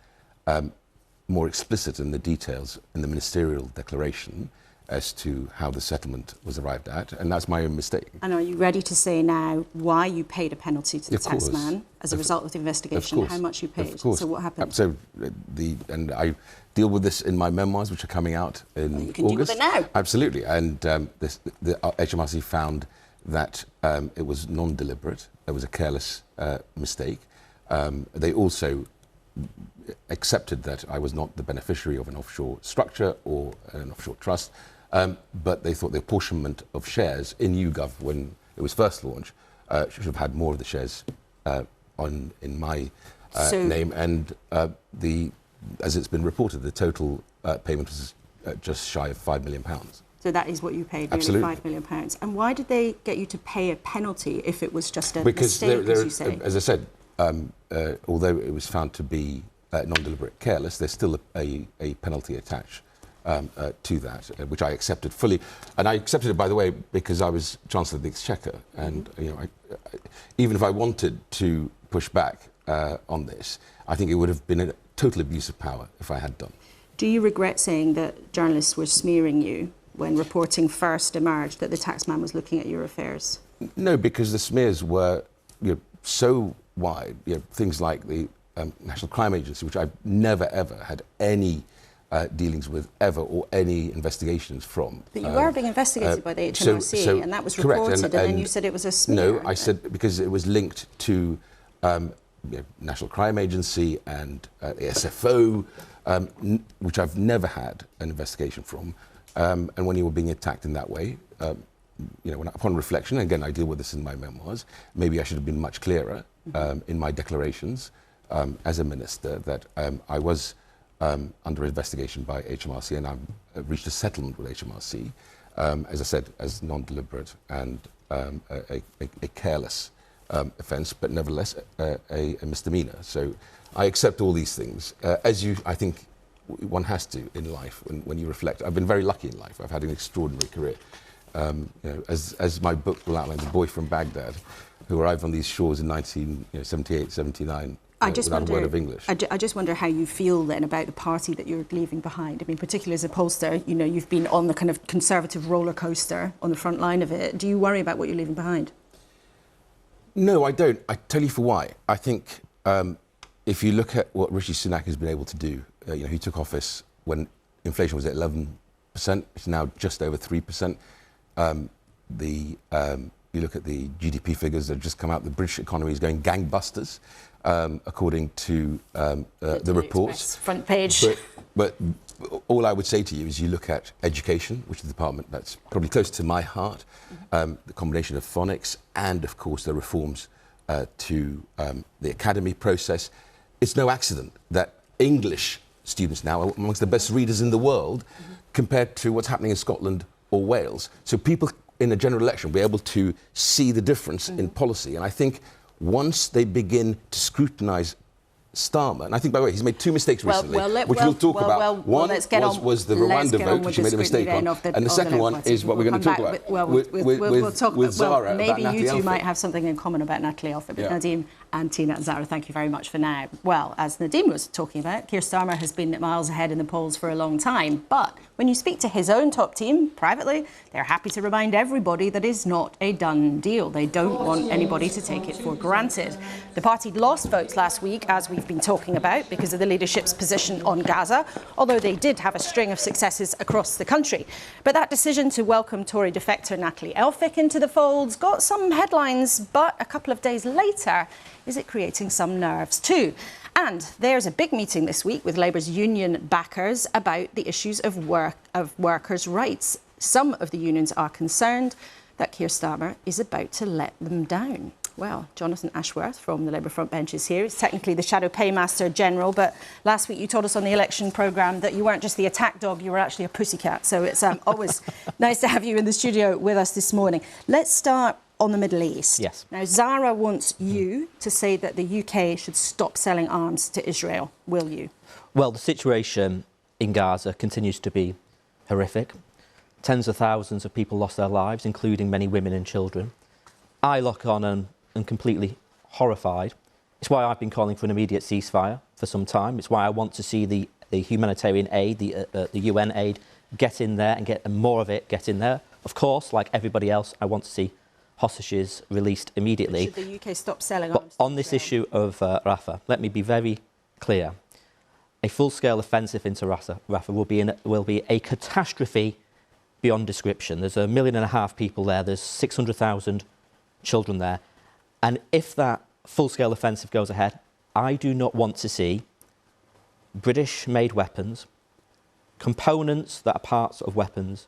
more explicit in the details in the ministerial declaration as to how the settlement was arrived at, and that's my own mistake. And are you ready to say now why you paid a penalty to the taxman as a result of the investigation? How much you paid? Of course. So what happened? And I deal with this in my memoirs, which are coming out in August. You can deal with it now. Absolutely, and the HMRC found that it was non-deliberate. There was a careless mistake. They also accepted that I was not the beneficiary of an offshore structure or an offshore trust. But they thought the apportionment of shares in YouGov when it was first launched, should have had more of the shares in my name. And as it's been reported, the total payment was just shy of £5 million. So that is what you paid, Absolutely. nearly £5 million. And why did they get you to pay a penalty if it was just a because mistake, as you say? as I said, although it was found to be non-deliberate careless, there's still a penalty attached to that, which I accepted fully. And I accepted it, by the way, because I was Chancellor of the Exchequer. And even if I wanted to push back on this, I think it would have been a total abuse of power if I had done. Do you regret saying that journalists were smearing you when reporting first emerged that the taxman was looking at your affairs? No, because the smears were so wide. Things like the National Crime Agency, which I've never, ever had any dealings with ever, or any investigations from. But you were being investigated by the HMRC, and that was reported, correct, and then you said it was a smear. No, I said because it was linked to National Crime Agency and the SFO, which I've never had an investigation from. And when you were being attacked in that way, upon reflection, again, I deal with this in my memoirs, maybe I should have been much clearer in my declarations as a minister that I was under investigation by HMRC, and I've reached a settlement with HMRC, as I said, as non-deliberate and a careless offence, but nevertheless a misdemeanour. So I accept all these things, as I think one has to in life when you reflect. I've been very lucky in life. I've had an extraordinary career. As my book will outline, the boy from Baghdad who arrived on these shores in 1978, 79, without a word of English. I just wonder how you feel then about the party that you're leaving behind. I mean, particularly as a pollster, you've been on the kind of Conservative roller coaster on the front line of it. Do you worry about what you're leaving behind? No, I don't. I tell you for why. I think if you look at what Rishi Sunak has been able to do, he took office when inflation was at 11%. It's now just over 3%. You look at the GDP figures that have just come out. The British economy is going gangbusters, according to the reports. Front page. But all I would say to you is you look at education, which is the department that's probably close to my heart, the combination of phonics and, of course, the reforms to the academy process. It's no accident that English students now are amongst the best readers in the world compared to what's happening in Scotland or Wales. So people in a general election will be able to see the difference in policy. And I think once they begin to scrutinise Starmer, and I think, by the way, he's made two mistakes recently, which we'll talk about. One was the Rwanda vote, which he made a mistake on, and the second one is what we're going to talk about with Zara. Maybe about you two Alfred. might have something in common about Natalie Alfred, but Nadeem and Tina and Zara, thank you very much for now. Well, as Nadeem was talking about, Keir Starmer has been miles ahead in the polls for a long time, but when you speak to his own top team privately, they're happy to remind everybody that it's not a done deal. They don't want anybody to take it for granted. The party lost votes last week, as we've been talking about, because of the leadership's position on Gaza, although they did have a string of successes across the country. But that decision to welcome Tory defector Natalie Elphicke into the folds got some headlines, but a couple of days later, is it creating some nerves too? And there's a big meeting this week with Labour's union backers about the issues of workers' rights. Some of the unions are concerned that Keir Starmer is about to let them down. Well, Jonathan Ashworth from the Labour front bench is here. He's technically the Shadow Paymaster General, but last week you told us on the election programme that you weren't just the attack dog, you were actually a pussycat. So it's always nice to have you in the studio with us this morning. Let's start on the Middle East. Yes. Now, Zara wants you to say that the UK should stop selling arms to Israel. Will you? Well, the situation in Gaza continues to be horrific. Tens of thousands of people lost their lives, including many women and children. I look on and completely horrified. It's why I've been calling for an immediate ceasefire for some time. It's why I want to see the humanitarian aid, the UN aid, get in there and get more of it get in there. Of course, like everybody else, I want to see hostages released immediately. But should the UK stop selling arms? But on this issue of Rafah, let me be very clear. A full-scale offensive into Rafah will be a catastrophe beyond description. There's 1.5 million people there. There's 600,000 children there. And if that full-scale offensive goes ahead, I do not want to see British-made weapons, components that are parts of weapons,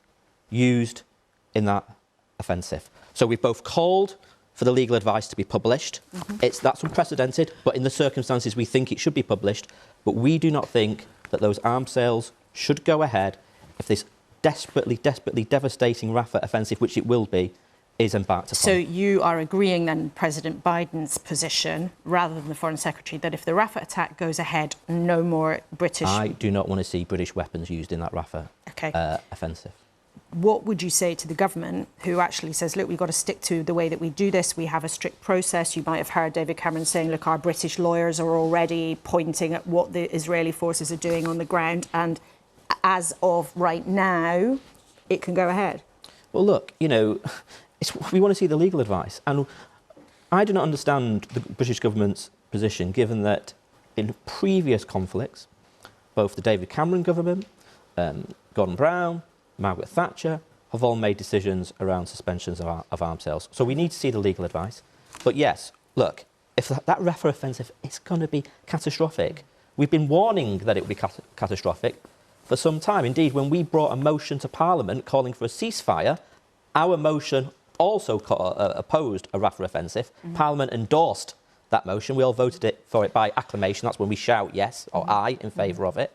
used in that offensive. So we've both called for the legal advice to be published. That's unprecedented, but in the circumstances we think it should be published. But we do not think that those arms sales should go ahead if this desperately devastating Rafah offensive, which it will be, is embarked upon. So you are agreeing then President Biden's position, rather than the Foreign Secretary, that if the Rafah attack goes ahead, no more British... I do not want to see British weapons used in that Rafah offensive. What would you say to the government, who actually says, look, we've got to stick to the way that we do this, we have a strict process? You might have heard David Cameron saying, look, our British lawyers are already pointing at what the Israeli forces are doing on the ground, and as of right now, it can go ahead. Well, look, you know, we want to see the legal advice. And I do not understand the British government's position, given that in previous conflicts, both the David Cameron government, Gordon Brown, Margaret Thatcher have all made decisions around suspensions of arms sales. So we need to see the legal advice. But yes, look, if that Rafah offensive is going to be catastrophic, we've been warning that it would be catastrophic for some time. Indeed, when we brought a motion to Parliament calling for a ceasefire, our motion also opposed a Rafah offensive. Parliament endorsed that motion. We all voted for it by acclamation. That's when we shout yes or aye in favour of it.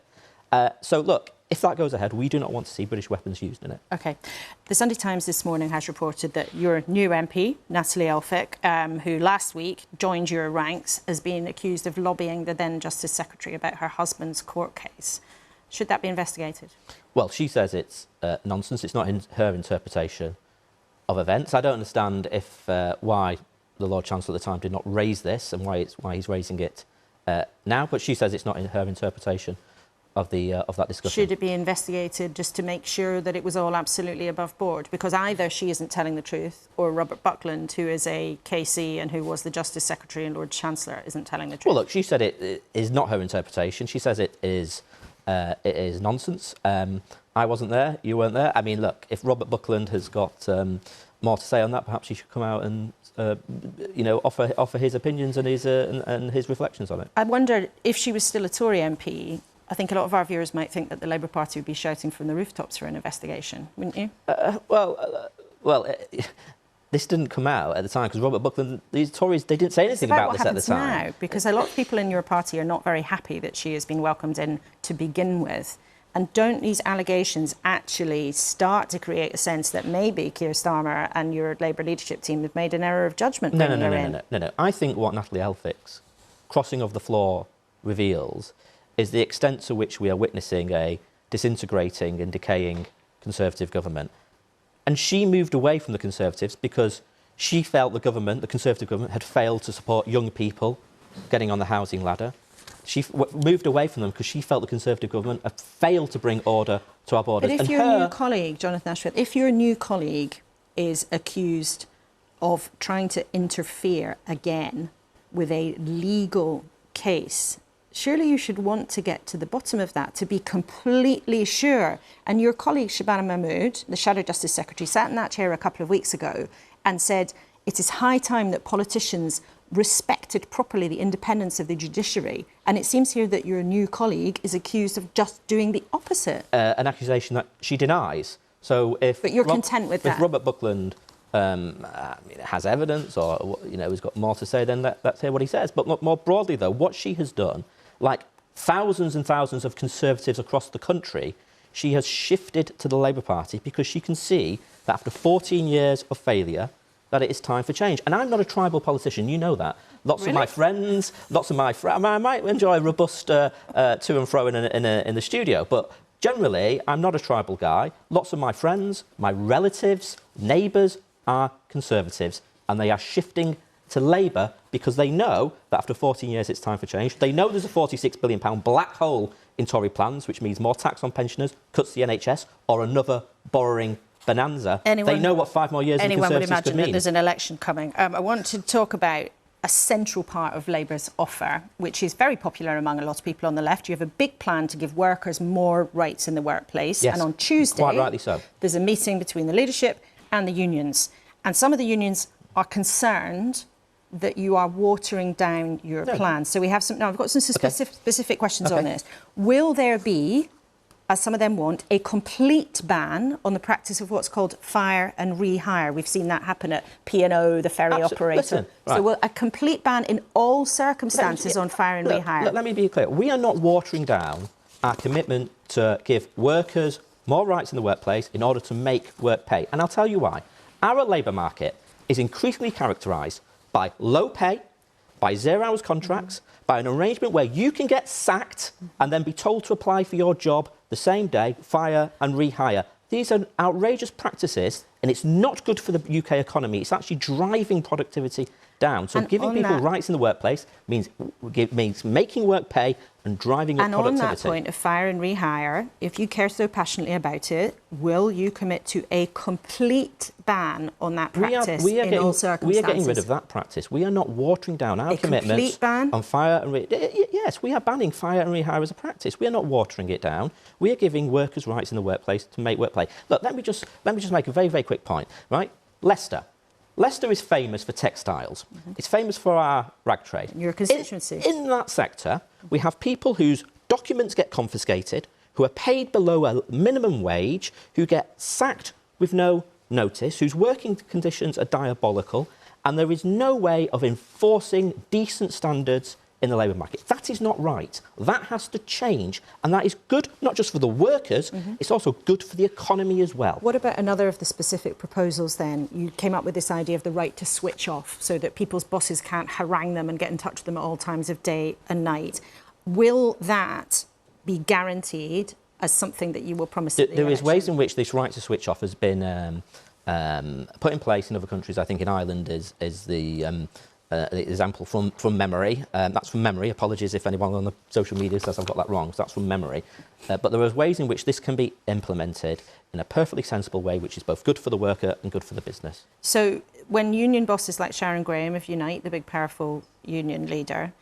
So look, if that goes ahead, we do not want to see British weapons used in it. OK. The Sunday Times this morning has reported that your new MP, Natalie Elphicke, who last week joined your ranks, has been accused of lobbying the then Justice Secretary about her husband's court case. Should that be investigated? Well, she says it's nonsense. It's not her interpretation of events. I don't understand why the Lord Chancellor at the time did not raise this and why he's raising it now. But she says it's not in her interpretation of that discussion. Should it be investigated just to make sure that it was all absolutely above board? Because either she isn't telling the truth, or Robert Buckland, who is a KC and who was the Justice Secretary and Lord Chancellor, isn't telling the truth. Well, look, she said it is not her interpretation. She says it is nonsense. I wasn't there. You weren't there. I mean, look, if Robert Buckland has got more to say on that, perhaps he should come out and offer his opinions and his reflections on it. I wonder if she was still a Tory MP. I think a lot of our viewers might think that the Labour Party would be shouting from the rooftops for an investigation, wouldn't you? This didn't come out at the time because Robert Buckland, these Tories, they didn't say anything about this at the time. Now, because a lot of people in your party are not very happy that she has been welcomed in to begin with. And don't these allegations actually start to create a sense that maybe Keir Starmer and your Labour leadership team have made an error of judgment? No. I think what Natalie Elphicke's crossing of the floor reveals is the extent to which we are witnessing a disintegrating and decaying Conservative government. And she moved away from the Conservatives because she felt the Conservative government, had failed to support young people getting on the housing ladder. She moved away from them because she felt the Conservative government had failed to bring order to our borders. But if your new colleague, Jonathan Ashworth, if your new colleague is accused of trying to interfere again with a legal case, surely you should want to get to the bottom of that, to be completely sure. And your colleague, Shabana Mahmood, the Shadow Justice Secretary, sat in that chair a couple of weeks ago and said it is high time that politicians respected properly the independence of the judiciary. And it seems here that your new colleague is accused of just doing the opposite. An accusation that she denies. So if but you're content with that? If Robert Buckland has evidence or has got more to say, then let's hear what he says. But more broadly, though, what she has done, like thousands and thousands of Conservatives across the country, she has shifted to the Labour Party because she can see that after 14 years of failure, that it is time for change. And I'm not a tribal politician, you know that. Lots of my friends, I might enjoy a robust to and fro in the studio, but generally, I'm not a tribal guy. Lots of my friends, my relatives, neighbours are Conservatives, and they are shifting to Labour because they know that after 14 years it's time for change. They know there's a £46 billion black hole in Tory plans, which means more tax on pensioners, cuts to the NHS, or another borrowing bonanza. They know what 5 more years of Conservatives could mean. Anyone would imagine that there's an election coming. I want to talk about a central part of Labour's offer, which is very popular among a lot of people on the left. You have a big plan to give workers more rights in the workplace. Yes, and on Tuesday, quite rightly so, there's a meeting between the leadership and the unions. And some of the unions are concerned that you are watering down your plans. So we have some... Now, I've got some specific questions on this. Will there be as some of them want, a complete ban on the practice of what's called fire and rehire. We've seen that happen at P&O, the ferry operator. Listen, right. So a complete ban in all circumstances on fire and rehire. Let me be clear. We are not watering down our commitment to give workers more rights in the workplace in order to make work pay. And I'll tell you why. Our labour market is increasingly characterised by low pay, by 0 hours contracts, by an arrangement where you can get sacked and then be told to apply for your job the same day, fire and rehire. These are outrageous practices, and it's not good for the UK economy. It's actually driving productivity down. So giving people rights in the workplace means making work pay and driving up productivity. And on that point of fire and rehire, if you care so passionately about it, will you commit to a complete ban on that practice in all circumstances? We are getting rid of that practice. We are not watering down our commitments on fire and yes, we are banning fire and rehire as a practice. We are not watering it down. We are giving workers rights in the workplace to make work pay. Look, let me just make a very, very quick point, right? Leicester is famous for textiles. It's famous for our rag trade. Your constituency. In that sector, we have people whose documents get confiscated, who are paid below a minimum wage, who get sacked with no notice, whose working conditions are diabolical, and there is no way of enforcing decent standards in the labour market. That is not right. That has to change, and that is good not just for the workers, it's also good for the economy as well. What about another of the specific proposals then? You came up with this idea of the right to switch off so that people's bosses can't harangue them and get in touch with them at all times of day and night. Will that be guaranteed as something that you will promise at the There is election? ways in which this right to switch off has been put in place in other countries. I think in Ireland is the example from memory. That's from memory. Apologies if anyone on the social media says I've got that wrong. So that's from memory. But there are ways in which this can be implemented in a perfectly sensible way, which is both good for the worker and good for the business. So when union bosses like Sharon Graham of Unite, the big powerful union leader,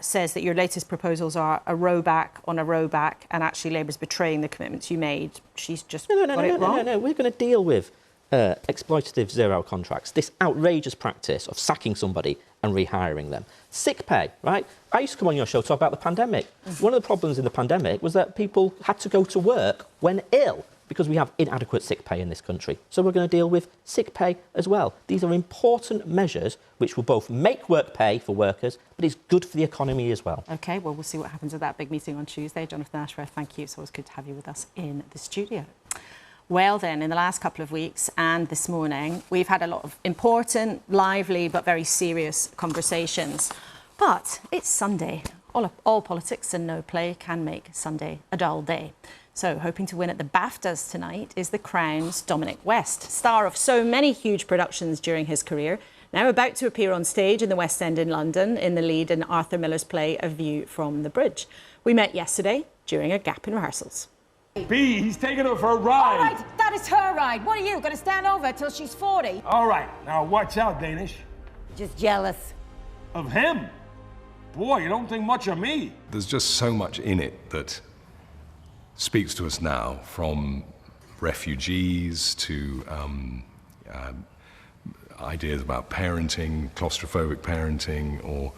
says that your latest proposals are a rowback on a rowback and actually Labour's betraying the commitments you made, she's just got it wrong? No. We're going to deal with exploitative 0 hour contracts, this outrageous practice of sacking somebody and rehiring them. Sick pay, right? I used to come on your show to talk about the pandemic. One of the problems in the pandemic was that people had to go to work when ill because we have inadequate sick pay in this country. So we're going to deal with sick pay as well. These are important measures which will both make work pay for workers, but it's good for the economy as well. OK, well, we'll see what happens at that big meeting on Tuesday. Jonathan Ashworth, thank you. It's always good to have you with us in the studio. Well then, in the last couple of weeks and this morning, we've had a lot of important, lively but very serious conversations. But it's Sunday. All politics and no play can make Sunday a dull day. So hoping to win at the BAFTAs tonight is The Crown's Dominic West, star of so many huge productions during his career, now about to appear on stage in the West End in London in the lead in Arthur Miller's play A View from the Bridge. We met yesterday during a gap in rehearsals. B, he's taking her for a ride. All right, that is her ride. What are you, going to stand over till she's 40? All right, now watch out, Danish. Just jealous. Of him? Boy, you don't think much of me. There's just so much in it that speaks to us now, from refugees to ideas about parenting, claustrophobic parenting, or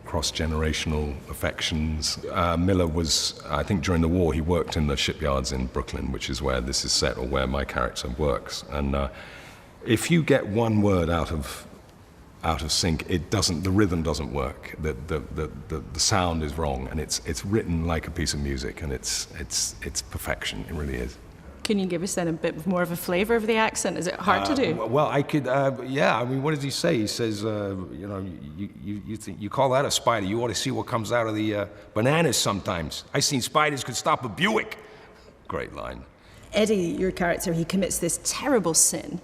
cross-generational affections. Miller was, I think during the war, he worked in the shipyards in Brooklyn, which is where this is set, or where my character works. And if you get one word out of sync, the rhythm doesn't work. The sound is wrong, and it's written like a piece of music, and it's perfection. It really is. Can you give us then a bit more of a flavour of the accent? Is it hard to do? Well, I could. Yeah. I mean, what does he say? He says, you call that a spider? You ought to see what comes out of the bananas sometimes. I seen spiders could stop a Buick. Great line. Eddie, your character, he commits this terrible sin.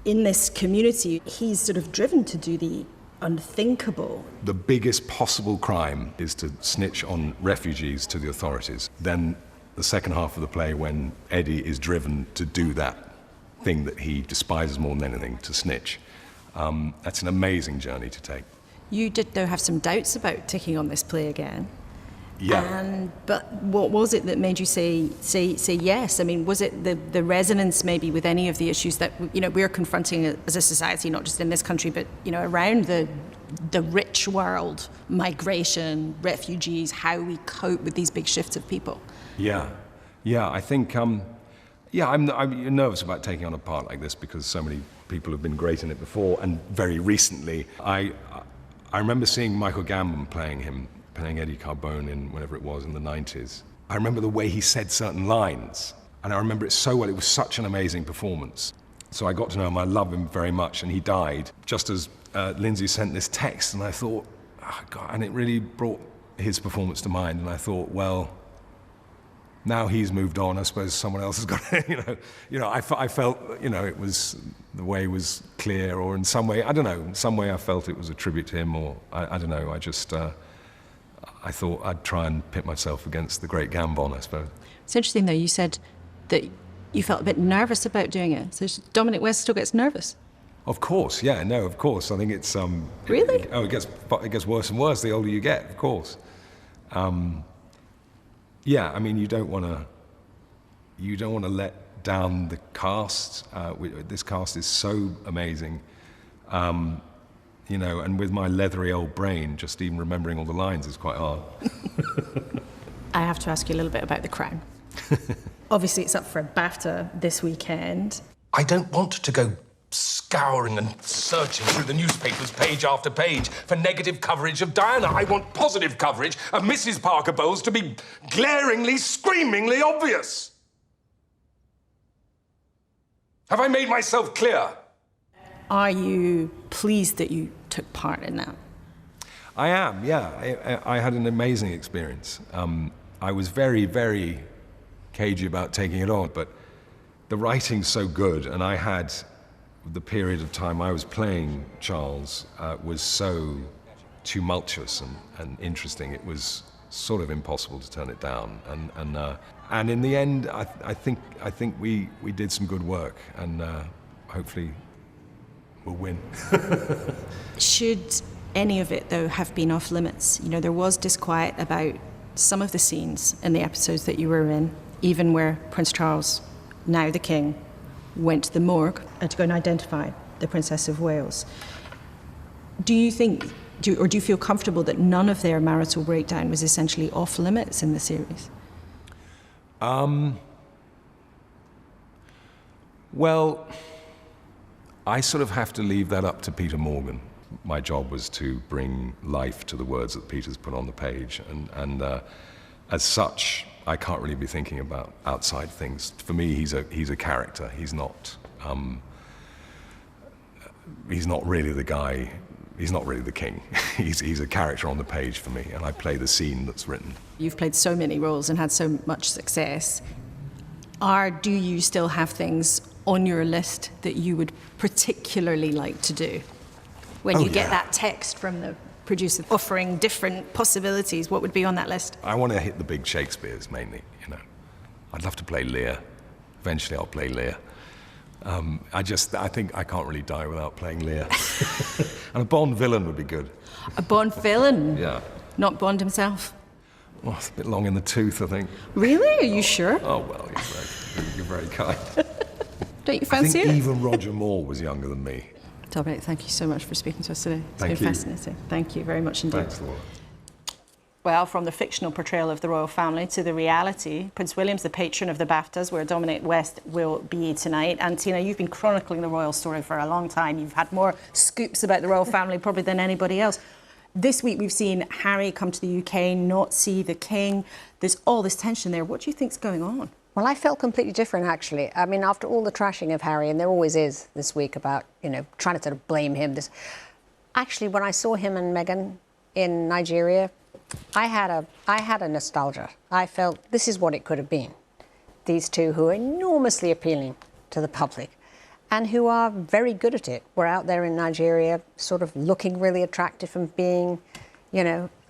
In this community, he's sort of driven to do the unthinkable. The biggest possible crime is to snitch on refugees to the authorities. Then the second half of the play, when Eddie is driven to do that thing that he despises more than anything, to snitch. That's an amazing journey to take. You did, though, have some doubts about taking on this play again. Yeah. But what was it that made you say yes? I mean, was it the resonance maybe with any of the issues that we're confronting as a society, not just in this country, but around the the rich world, migration, refugees, how we cope with these big shifts of people? Yeah, I think, I'm nervous about taking on a part like this because so many people have been great in it before, and very recently, I remember seeing Michael Gambon playing Eddie Carbone in whenever it was in the 90s. I remember the way he said certain lines, and I remember it so well. It was such an amazing performance. So I got to know him, I love him very much, and he died just as Lindsay sent this text, and I thought, oh God, and it really brought his performance to mind, and I thought, well, now he's moved on, I suppose someone else has got to, I felt, it was, the way was clear, or in some way, I don't know, in some way I felt it was a tribute to him, or I don't know, I just, I thought I'd try and pit myself against the great Gambon, I suppose. It's interesting though, you said that you felt a bit nervous about doing it. So Dominic West still gets nervous? Of course, yeah, no, of course. I think it's... Really? It gets worse and worse the older you get, of course. Yeah, I mean, you don't want to let down the cast. This cast is so amazing. And with my leathery old brain, just even remembering all the lines is quite hard. I have to ask you a little bit about The Crown. Obviously, it's up for a BAFTA this weekend. I don't want to go scouring and searching through the newspapers page after page for negative coverage of Diana. I want positive coverage of Mrs. Parker Bowles to be glaringly, screamingly obvious. Have I made myself clear? Are you pleased that you took part in that? I am, yeah. I had an amazing experience. I was very, very cagey about taking it on, but the writing's so good, and I had the period of time I was playing Charles was so tumultuous and interesting. It was sort of impossible to turn it down, and in the end, I think we did some good work, and hopefully we'll win. Should any of it, though, have been off limits? There was disquiet about some of the scenes in the episodes that you were in, even where Prince Charles, now the King, went to the morgue to go and identify the Princess of Wales. Do you feel comfortable that none of their marital breakdown was essentially off limits in the series? Well, I sort of have to leave that up to Peter Morgan. My job was to bring life to the words that Peter's put on the page, and as such, I can't really be thinking about outside things. For me, he's a character. He's not really the guy. He's not really the king. He's a character on the page for me, and I play the scene that's written. You've played so many roles and had so much success. Do you still have things on your list that you would particularly like to do? When you get that text from the producer offering different possibilities, what would be on that list? I want to hit the big Shakespeares mainly, I'd love to play Lear. Eventually I'll play Lear. I think I can't really die without playing Lear. And a Bond villain would be good. A Bond villain? Yeah. Not Bond himself? Well, it's a bit long in the tooth, I think. Really? Are you sure? Oh, well, you're very kind. Don't you fancy I it? think even Roger Moore was younger than me. Dominic, thank you so much for speaking to us today. It's Thank been you. fascinating. Thank you very much indeed. Thanks, Laura. Well, from the fictional portrayal of the royal family to the reality, Prince William's the patron of the BAFTAs, where Dominic West will be tonight. And Tina, you've been chronicling the royal story for a long time. You've had more scoops about the royal family probably than anybody else. This week we've seen Harry come to the UK, not see the King. There's all this tension there. What do you think's going on? Well, I felt completely different, actually. I mean, after all the trashing of Harry, and there always is this week about, trying to sort of blame him. Actually, when I saw him and Meghan in Nigeria, I had a nostalgia. I felt this is what it could have been. These two who are enormously appealing to the public and who are very good at it. We're out there in Nigeria sort of looking really attractive and being,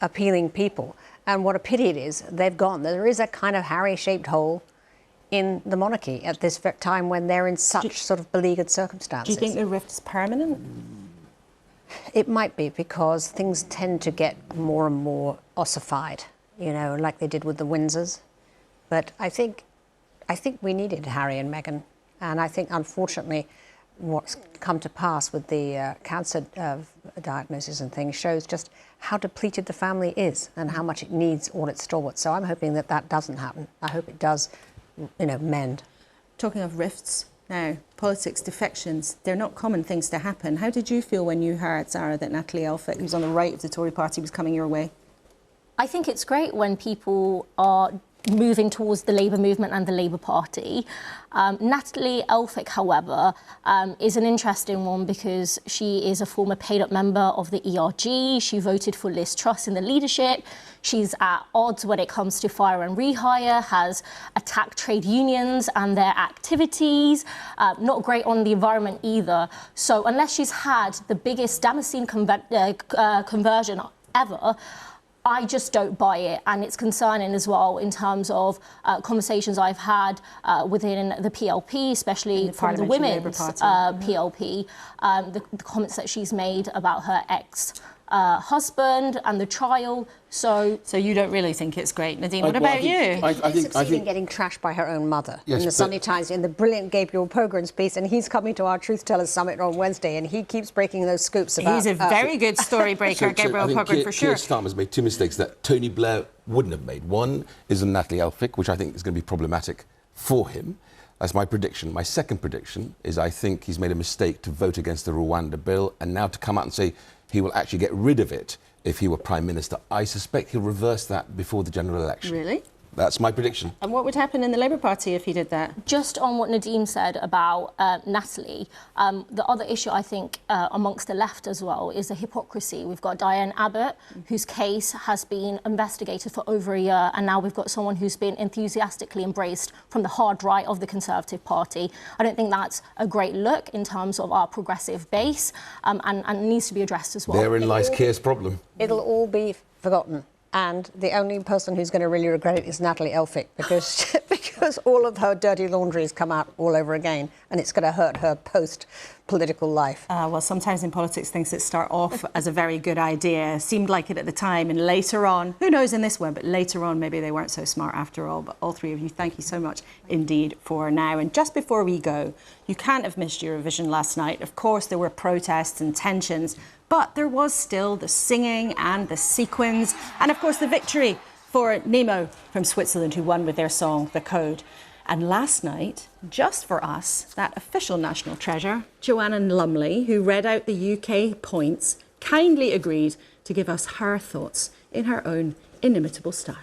appealing people. And what a pity it is, they've gone. There is a kind of Harry-shaped hole in the monarchy at this time when they're in such sort of beleaguered circumstances. Do you think the rift's permanent? It might be, because things tend to get more and more ossified, like they did with the Windsors. But I think we needed Harry and Meghan, and I think, unfortunately, what's come to pass with the cancer diagnosis and things shows just how depleted the family is and how much it needs all its stalwarts. So I'm hoping that that doesn't happen. I hope it does, mend. Talking of rifts now, politics defections, they're not common things to happen. How did you feel when you heard, Sarah, that Natalie Elphicke, who's on the right of the Tory party, was coming your way? I think it's great when people are moving towards the Labour movement and the Labour Party. Natalie Elphicke, however, is an interesting one because she is a former paid-up member of the ERG. She voted for Liz Truss in the leadership. She's at odds when it comes to fire and rehire, has attacked trade unions and their activities, not great on the environment either. So unless she's had the biggest Damascene conversion ever, I just don't buy it, and it's concerning as well in terms of conversations I've had within the PLP, especially from the women's PLP, the comments that she's made about her ex-husband and the trial. So you don't really think it's great, Nadine? What about you? I think getting trashed by her own mother in the Sunday Times in the brilliant Gabriel Pogren's piece, and he's coming to our Truth Tellers Summit on Wednesday, and he keeps breaking those scoops about. He's a very good story breaker, Gabriel Pogren, for sure. Keir Starmer's made two mistakes that Tony Blair wouldn't have made. One is on Natalie Elphicke, which I think is going to be problematic for him. That's my prediction. My second prediction is I think he's made a mistake to vote against the Rwanda bill, and now to come out and say he will actually get rid of it if he were Prime Minister. I suspect he'll reverse that before the general election. Really? That's my prediction. And what would happen in the Labour Party if he did that? Just on what Nadine said about Natalie, the other issue I think amongst the left as well is the hypocrisy. We've got Diane Abbott, whose case has been investigated for over a year, and now we've got someone who's been enthusiastically embraced from the hard right of the Conservative Party. I don't think that's a great look in terms of our progressive base, and needs to be addressed as well. Therein lies Keir's problem. It'll all be forgotten. And the only person who's going to really regret it is Natalie Elphicke, because all of her dirty laundry has come out all over again, and it's going to hurt her post-political life. Well, sometimes in politics, things that start off as a very good idea seemed like it at the time, and later on, who knows in this one, but later on, maybe they weren't so smart after all. But all three of you, thank you so much indeed for now. And just before we go, you can't have missed Eurovision last night. Of course, there were protests and tensions, but there was still the singing and the sequins, and of course the victory for Nemo from Switzerland, who won with their song, The Code. And last night, just for us, that official national treasure, Joanna Lumley, who read out the UK points, kindly agreed to give us her thoughts in her own inimitable style.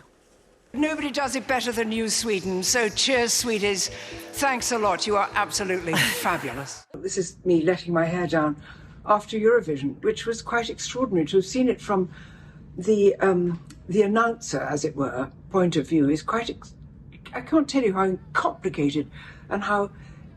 Nobody does it better than you, Sweden, so cheers, sweeties. Thanks a lot, you are absolutely fabulous. This is me letting my hair down after Eurovision, which was quite extraordinary. To have seen it from the announcer, as it were, point of view is quite... I can't tell you how complicated and how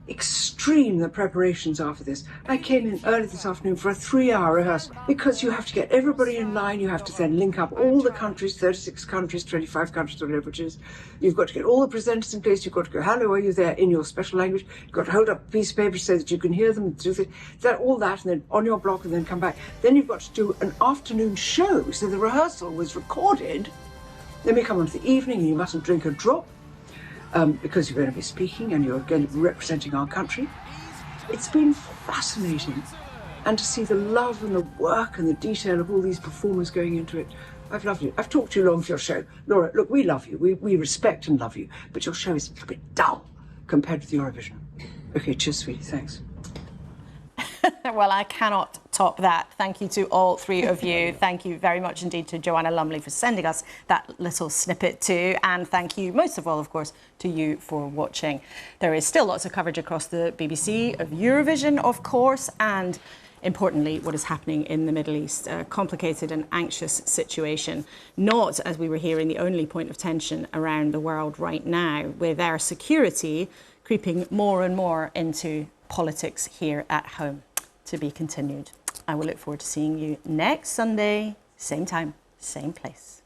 extreme the preparations are for this. I came in early this afternoon for a 3-hour rehearsal because you have to get everybody in line. You have to then link up all the countries, 36 countries, 25 countries, whatever it is. You've got to get all the presenters in place. You've got to go, hello, are you there, in your special language. You've got to hold up a piece of paper so that you can hear them, do all that, and then on your block, and then come back. Then you've got to do an afternoon show. So the rehearsal was recorded. Then we come on to the evening, and you mustn't drink a drop. Because you're going to be speaking and you're going to be representing our country. It's been fascinating. And to see the love and the work and the detail of all these performers going into it, I've loved it. I've talked too long for your show. Laura, look, we love you. We respect and love you. But your show is a little bit dull compared with Eurovision. OK, cheers, sweetie. Thanks. Well, I cannot top that. Thank you to all three of you. Thank you very much indeed to Joanna Lumley for sending us that little snippet too. And thank you most of all, of course, to you for watching. There is still lots of coverage across the BBC of Eurovision, of course, and importantly, what is happening in the Middle East. A complicated and anxious situation. Not, as we were hearing, the only point of tension around the world right now, with our security creeping more and more into politics here at home. To be continued. I will look forward to seeing you next Sunday, same time, same place.